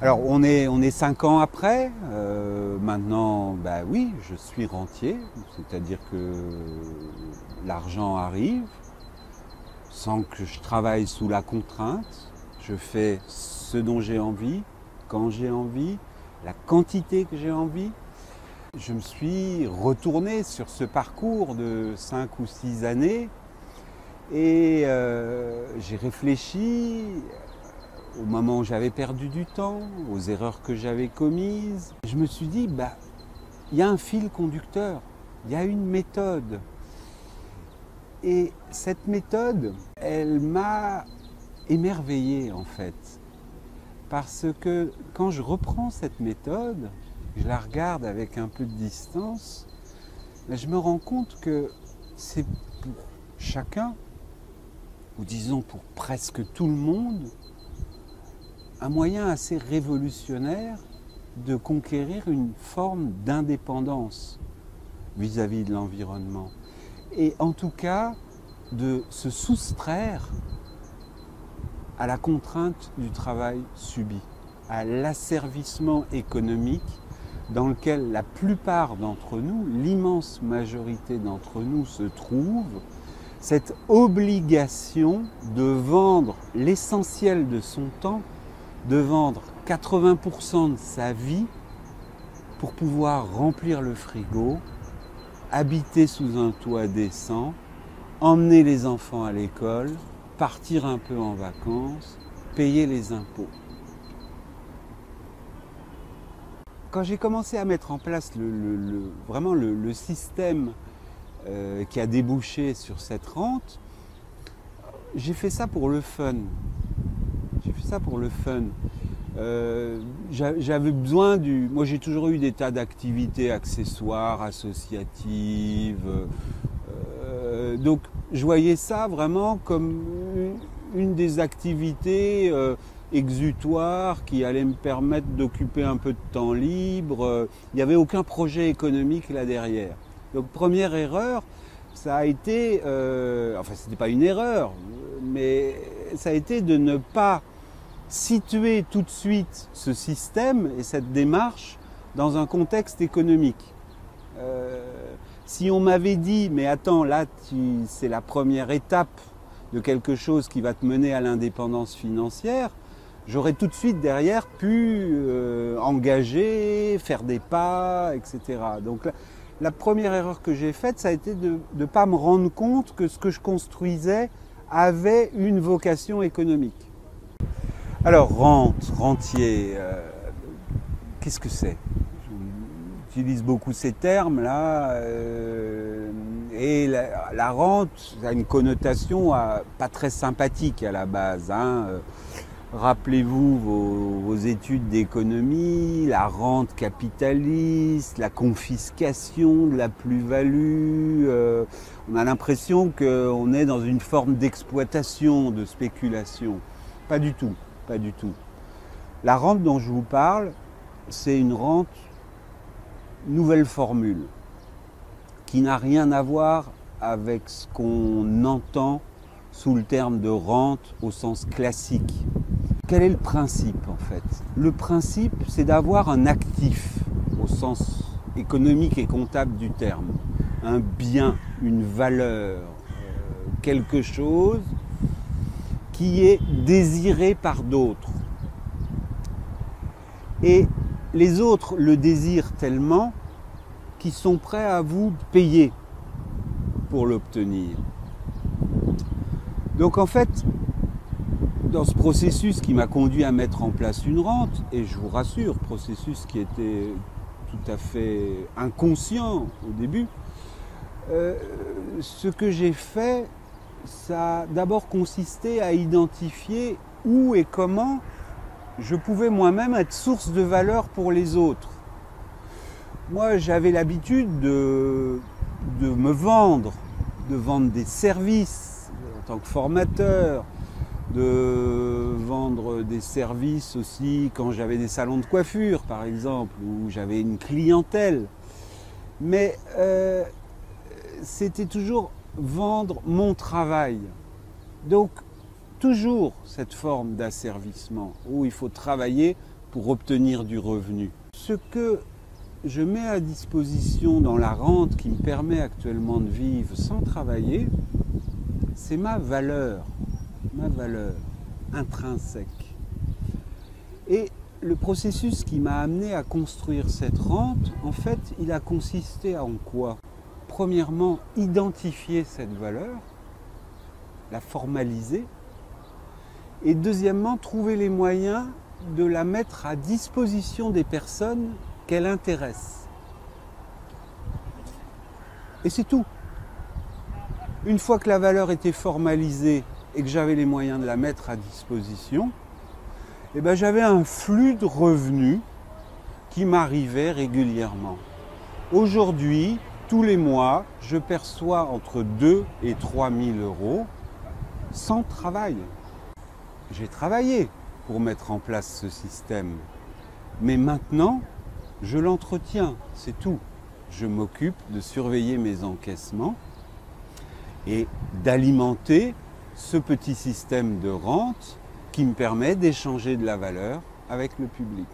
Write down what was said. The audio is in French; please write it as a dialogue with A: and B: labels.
A: Alors on est 5 ans après, maintenant bah oui, je suis rentier, c'est-à-dire que l'argent arrive sans que je travaille sous la contrainte, je fais ce dont j'ai envie, quand j'ai envie, la quantité que j'ai envie. Je me suis retourné sur ce parcours de 5 ou 6 années et j'ai réfléchi au moment où j'avais perdu du temps, aux erreurs que j'avais commises. Je me suis dit, bah, il y a un fil conducteur, il y a une méthode. Et cette méthode, elle m'a émerveillé en fait. Parce que quand je reprends cette méthode, je la regarde avec un peu de distance, je me rends compte que c'est pour chacun, ou disons pour presque tout le monde, un moyen assez révolutionnaire de conquérir une forme d'indépendance vis-à-vis de l'environnement. Et en tout cas, de se soustraire à la contrainte du travail subi, à l'asservissement économique dans lequel la plupart d'entre nous, l'immense majorité d'entre nous se trouvent, cette obligation de vendre l'essentiel de son temps, de vendre 80% de sa vie pour pouvoir remplir le frigo, habiter sous un toit décent, emmener les enfants à l'école, partir un peu en vacances, payer les impôts. Quand j'ai commencé à mettre en place vraiment le système qui a débouché sur cette rente, j'ai fait ça pour le fun. J'ai fait ça pour le fun. J'avais besoin du... Moi j'ai toujours eu des tas d'activités accessoires, associatives. Donc je voyais ça vraiment comme une des activités exutoires qui allait me permettre d'occuper un peu de temps libre. Il n'y avait aucun projet économique là derrière. Donc première erreur, ça a été... enfin c'était pas une erreur, mais ça a été de ne pas situer tout de suite ce système et cette démarche dans un contexte économique. Si on m'avait dit, mais attends, là, c'est la première étape de quelque chose qui va te mener à l'indépendance financière, j'aurais tout de suite derrière pu engager, faire des pas, etc. Donc la première erreur que j'ai faite, ça a été de ne pas me rendre compte que ce que je construisais avait une vocation économique. Alors, rentier, qu'est-ce que c'est? J'utilise beaucoup ces termes-là, et la rente a une connotation pas très sympathique à la base. Hein. Rappelez-vous vos études d'économie, la rente capitaliste, la confiscation de la plus-value. On a l'impression qu'on est dans une forme d'exploitation, de spéculation. Pas du tout. Pas du tout. La rente dont je vous parle, c'est une rente nouvelle formule qui n'a rien à voir avec ce qu'on entend sous le terme de rente au sens classique. Quel est le principe en fait? Le principe, c'est d'avoir un actif au sens économique et comptable du terme, un bien, une valeur, quelque chose qui est désiré par d'autres. Et les autres le désirent tellement qu'ils sont prêts à vous payer pour l'obtenir. Donc en fait, dans ce processus qui m'a conduit à mettre en place une rente, et je vous rassure, processus qui était tout à fait inconscient au début, ce que j'ai fait, ça a d'abord consisté à identifier où et comment je pouvais moi-même être source de valeur pour les autres. Moi, j'avais l'habitude de me vendre, de vendre des services en tant que formateur, de vendre des services aussi quand j'avais des salons de coiffure, par exemple, où j'avais une clientèle. Mais c'était toujours vendre mon travail. Donc, toujours cette forme d'asservissement où il faut travailler pour obtenir du revenu. Ce que je mets à disposition dans la rente qui me permet actuellement de vivre sans travailler, c'est ma valeur intrinsèque. Et le processus qui m'a amené à construire cette rente, en fait, il a consisté en quoi? Premièrement, identifier cette valeur, la formaliser, et deuxièmement, trouver les moyens de la mettre à disposition des personnes qu'elle intéresse. Et c'est tout. Une fois que la valeur était formalisée et que j'avais les moyens de la mettre à disposition, j'avais un flux de revenus qui m'arrivait régulièrement. Aujourd'hui, tous les mois, je perçois entre 2 et 3 000 euros sans travail. J'ai travaillé pour mettre en place ce système. Mais maintenant, je l'entretiens, c'est tout. Je m'occupe de surveiller mes encaissements et d'alimenter ce petit système de rente qui me permet d'échanger de la valeur avec le public.